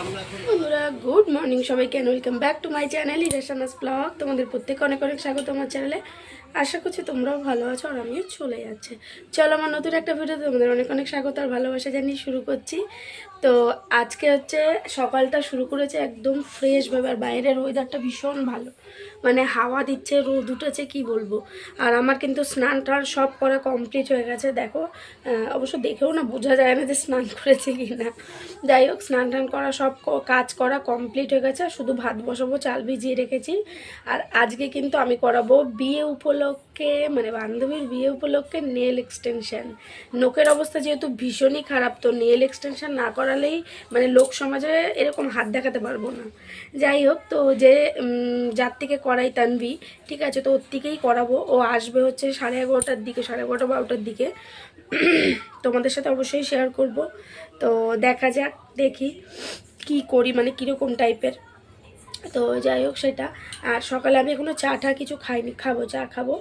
বন্ধুরা good morning সবাইকে welcome back to my channel ইরেশানাস ব্লগ। তোমাদের প্রত্যেকে অনেক অনেক স্বাগত আমার চ্যানেলে। আশা করছি তোমরাও ভালো আছো আর আমিও চলে যাচ্ছে। চলো আমার নতুন একটা ভিডিওতে তোমাদের অনেক অনেক স্বাগত আর ভালোবাসা জানিয়ে শুরু করছি। তো আজকে হচ্ছে সকালটা শুরু করেছে একদম ফ্রেশভাবে, আর বাইরের ওয়েদারটা ভীষণ ভালো, মানে হাওয়া দিচ্ছে, রোদ উঠেছে, কি বলবো। আর আমার কিন্তু স্নান টান সব করা কমপ্লিট হয়ে গেছে। দেখো অবশ্য দেখেও না বোঝা যায় না যে স্নান করেছে কি না। যাই হোক, স্নান টান করা সব কাজ করা কমপ্লিট হয়ে গেছে, শুধু ভাত বসাবো, চাল ভিজিয়ে রেখেছি। আর আজকে কিন্তু আমি করাবো বিয়ে উপলক্ষে, মানে বান্ধবীর বিয়ে উপলক্ষে নেল এক্সটেনশন। নোকের অবস্থা যেহেতু ভীষণই খারাপ, তো নেল এক্সটেনশন না করালেই মানে লোক সমাজে এরকম হাত দেখাতে পারবো না। যাই হোক, তো যে যার থেকে করাই তানভি, ঠিক আছে, তো ওর থেকেই করাবো। ও আসবে হচ্ছে 11:30টার দিকে, 11:30 12টার দিকে। তোমাদের সাথে অবশ্যই শেয়ার করব। তো দেখা যাক, দেখি কি করি, মানে কীরকম টাইপের। তো যাই হোক সেটা। আর সকালে আমি এখনও চা টা কিছু খাইনি, খাবো, চা খাবো।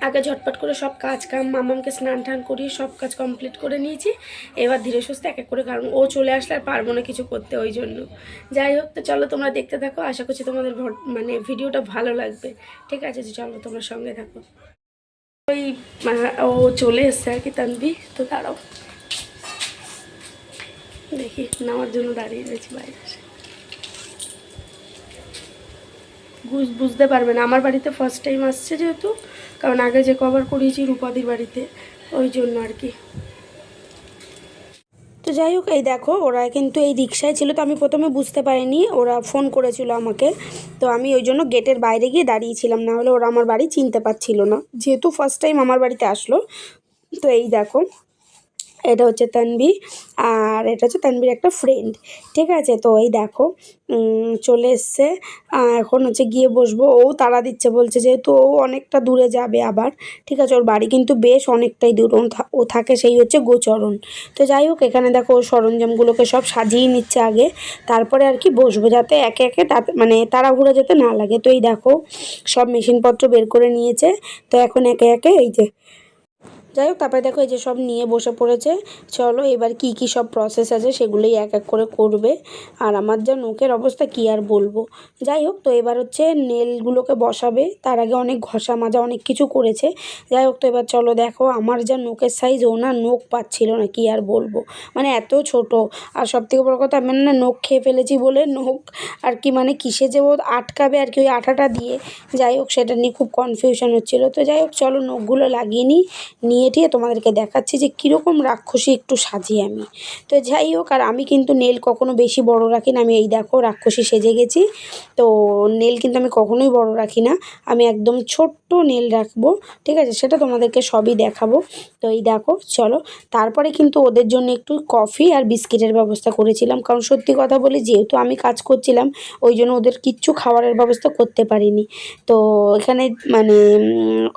আগে ঝটপট করে সব কাজ কাম মামামকে স্নান টান করিয়ে সব কাজ কমপ্লিট করে নিয়েছি। এবার ধীরে সুস্থে এক এক করে, কারণ ও চলে আসলে আর পারবো না কিছু করতে, ওই জন্য। যাই হোক, তো চলো তোমরা দেখতে থাকো, আশা করছি তোমাদের মানে ভিডিওটা ভালো লাগবে। ঠিক আছে, চলো তোমরা সঙ্গে থাকো। ওই ও চলে এসছে আর কি তানভি, তো দাঁড়াও, দেখি নামার জন্য দাঁড়িয়ে রয়েছি বাইরে। বুঝতে পারবে না, আমার বাড়িতে ফার্স্ট টাইম আসছে যেহেতু, কারণ আগে যে কভার করিয়েছি রূপাদির বাড়িতে, ওই জন্য আর কি। তো যাই হোক, এই দেখো ওরা কিন্তু এই রিক্সায় ছিল, তো আমি প্রথমে বুঝতে পারিনি, ওরা ফোন করেছিল আমাকে। তো আমি ওই জন্য গেটের বাইরে গিয়ে দাঁড়িয়েছিলাম, না হলে ওরা আমার বাড়ি চিনতে পারছিল না, যেহেতু ফার্স্ট টাইম আমার বাড়িতে আসলো। তো এই দেখো, এটা হচ্ছে তানভি, আর এটা হচ্ছে তানভির একটা ফ্রেন্ড। ঠিক আছে, তো এই দেখো চলে এসছে। এখন হচ্ছে গিয়ে বসবো, ও তাড়া দিচ্ছে, বলছে যেহেতু ও অনেকটা দূরে যাবে আবার। ঠিক আছে, ওর বাড়ি কিন্তু বেশ অনেকটাই দূর, ও থাকে সেই হচ্ছে গোচরণ। তো যাই হোক, এখানে দেখো ওর সরঞ্জামগুলোকে সব সাজিয়ে নিচ্ছে আগে, তারপরে আর কি বসবো, যাতে একে একে মানে তাড়াহুড়ো যেতে না লাগে। তো এই দেখো সব মেশিনপত্র বের করে নিয়েছে, তো এখন একে একে এই যে, যাই হোক, তারপরে দেখো এই যে সব নিয়ে বসে পড়েছে। চলো এবার কি কি সব প্রসেস আছে সেগুলোই এক এক করে করবে। আর আমার যা নোকের অবস্থা কি আর বলবো। যাই হোক, তো এবার হচ্ছে নেলগুলোকে বসাবে, তার আগে অনেক ঘষা মাজা অনেক কিছু করেছে। যাই হোক, তো এবার চলো, দেখো আমার যা নোকের সাইজ, ও না নোক পাচ্ছিল না, কি আর বলবো, মানে এত ছোট। আর সব থেকে বড় কথা, আমি না নোক খেয়ে ফেলেছি বলে নোক আর কি, মানে কিসে যে ও আটকাবে আর কি ওই আঠাটা দিয়ে। যাই হোক, সেটা নিয়ে খুব কনফিউশন হচ্ছিলো। তো যাই হোক, চলো নোকগুলো লাগিয়ে নিয়ে টিয়ে তোমাদেরকে দেখাচ্ছি যে কীরকম রাক্ষসী একটু সাজি আমি। তো যাই হোক, আর আমি কিন্তু নেল কখনো বেশি বড় রাখি না, আমি এই দেখো রাক্ষসী সেজে গেছি। তো নেল কিন্তু আমি কখনোই বড় রাখি না, আমি একদম ছোট্ট নেল রাখবো। ঠিক আছে, সেটা তোমাদেরকে সবই দেখাবো। তো এই দেখো, চলো। তারপরে কিন্তু ওদের জন্য একটু কফি আর বিস্কিটের ব্যবস্থা করেছিলাম, কারণ সত্যি কথা বলি, যেহেতু আমি কাজ করছিলাম ওই জন্য ওদের কিচ্ছু খাবারের ব্যবস্থা করতে পারিনি। তো এখানে মানে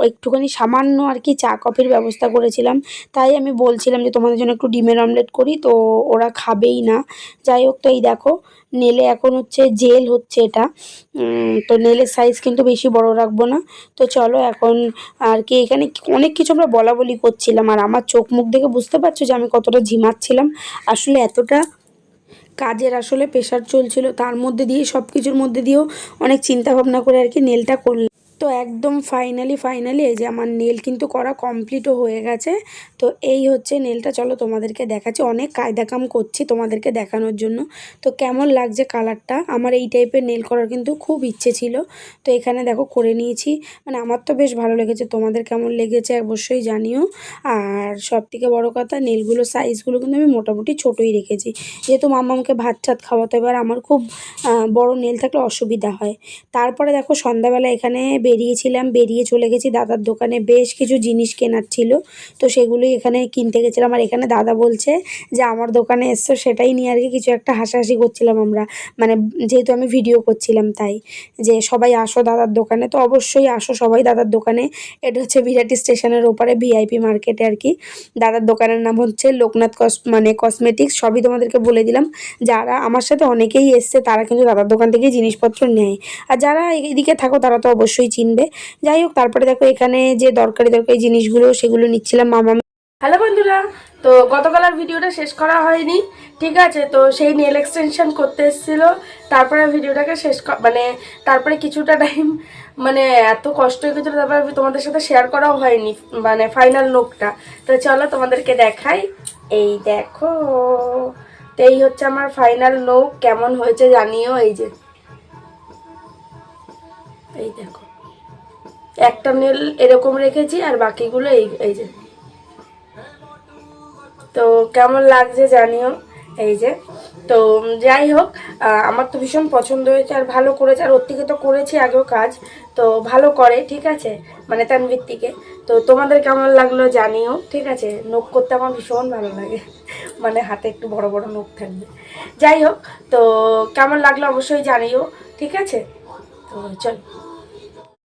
একটুখানি সামান্য আর কি চা কফির ব্যবস্থা করেছিলাম। তাই আমি বলছিলাম যে তোমাদের জন্য একটু ডিমের অমলেট করি, তো ওরা খাবেই না। যাই হোক, তো এই দেখো নেলে এখন হচ্ছে জেল হচ্ছে এটা। তো নেলের সাইজ কিন্তু বেশি বড় রাখবো না। তো চলো এখন আর কি, এখানে অনেক কিছু আমরা বলা বলি করছিলাম, আর আমার চোখ মুখ দেখে বুঝতে পারছো যে আমি কতটা ঝিমাচ্ছিলাম। আসলে এতটা কাজের আসলে প্রেশার চলছিল, তার মধ্যে দিয়ে সব কিছুর মধ্যে দিয়েও অনেক চিন্তা ভাবনা করে আর কি নেলটা করলাম। তো একদম ফাইনালি এই যে আমার নেল কিন্তু করা কমপ্লিটও হয়ে গেছে। তো এই হচ্ছে নেলটা, চলো তোমাদেরকে দেখাচ্ছি, অনেক কায়দা কাম করছি তোমাদেরকে দেখানোর জন্য। তো কেমন লাগছে কালারটা, আমার এই টাইপের নেল করার কিন্তু খুব ইচ্ছে ছিল। তো এখানে দেখো করে নিয়েছি, মানে আমার তো বেশ ভালো লেগেছে, তোমাদের কেমন লেগেছে অবশ্যই জানিও। আর সব থেকে বড়ো কথা, নেলগুলো সাইজগুলো কিন্তু আমি মোটামুটি ছোটোই রেখেছি, যেহেতু মামাকে ভাত টাত খাওয়াতে, এবার আমার খুব বড় নেল থাকলে অসুবিধা হয়। তারপরে দেখো সন্ধ্যাবেলা এখানে বেরিয়েছিলাম, বেরিয়ে চলে গেছি দাদার দোকানে, বেশ কিছু জিনিস কেনার ছিল, তো সেগুলোই এখানে কিনতে গেছিলাম। আর এখানে দাদা বলছে যে আমার দোকানে এসছো, সেটাই নিয়ে আর কি কিছু একটা হাসাহাসি করছিলাম আমরা, মানে যেহেতু আমি ভিডিও করছিলাম তাই, যে সবাই আসো দাদার দোকানে। তো অবশ্যই আসো সবাই দাদার দোকানে। এটা হচ্ছে বিরাটি স্টেশনের ওপারে ভিআইপি মার্কেটে আর কি। দাদার দোকানের নাম হচ্ছে লোকনাথ মানে কসমেটিক্স, সবই তোমাদেরকে বলে দিলাম। যারা আমার সাথে অনেকেই এসছে তারা কিন্তু দাদার দোকান থেকেই জিনিসপত্র নেয়, আর যারা এইদিকে থাকো তারা তো অবশ্যই চিনবে। যাই হোক, তারপরে দেখো এখানে যে দরকারি জিনিসগুলো সেগুলো নিচ্ছিলাম মামা। হ্যালো বন্ধুরা, তো গতকাল আর ভিডিওটা শেষ করা হয়নি, ঠিক আছে। তো সেই নেল এক্সটেনশন করতে এসেছিলো, তারপরে ভিডিওটাকে মানে তারপরে কিছুটা টাইম মানে এত কষ্ট হয়ে গেছিলো, তারপরে তোমাদের সাথে শেয়ার করাও হয়নি মানে ফাইনাল লুকটা। তো চলো তোমাদেরকে দেখাই, এই দেখো। তো এই হচ্ছে আমার ফাইনাল লুক, কেমন হয়েছে জানিও। এই দেখো, একটা নেল এরকম রেখেছি আর বাকিগুলো এই যে। তো কেমন লাগছে জানিও। এই যে, তো যাই হোক, আমার তো ভীষণ পছন্দ হয়েছে আর ভালো করেছে। আর ওর থেকে তো করেছি আগেও কাজ, তো ভালো করে, ঠিক আছে, মানে তানভীর থেকে। তো তোমাদের কেমন লাগলো জানিও, ঠিক আছে। নখ করতে আমার ভীষণ ভালো লাগে, মানে হাতে একটু বড় বড় নখ থাকবে। যাই হোক, তো কেমন লাগলো অবশ্যই জানিও, ঠিক আছে। তো চল।